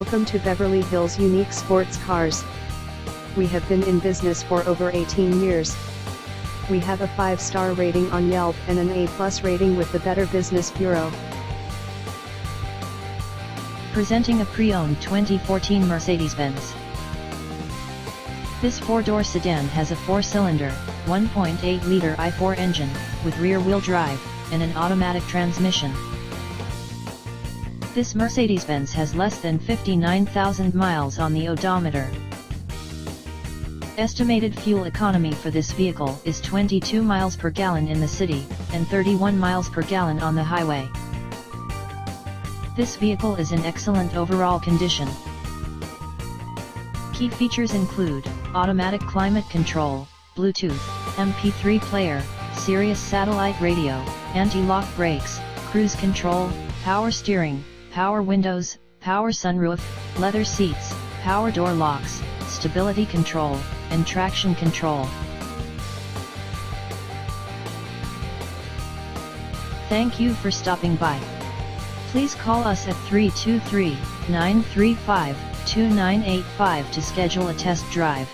Welcome to Beverly Hills Unique Sports Cars. We have been in business for over 18 years. We have a 5-star rating on Yelp and an A+ rating with the Better Business Bureau. Presenting a pre-owned 2014 Mercedes-Benz. This 4-door sedan has a 4-cylinder, 1.8-liter i4 engine, with rear-wheel drive, and an automatic transmission. This Mercedes-Benz has less than 59,000 miles on the odometer. Estimated fuel economy for this vehicle is 22 miles per gallon in the city, and 31 miles per gallon on the highway. This vehicle is in excellent overall condition. Key features include automatic climate control, Bluetooth, MP3 player, Sirius satellite radio, anti-lock brakes, cruise control, power steering, power windows, power sunroof, leather seats, power door locks, stability control, and traction control. Thank you for stopping by. Please call us at 323-935-2985 to schedule a test drive.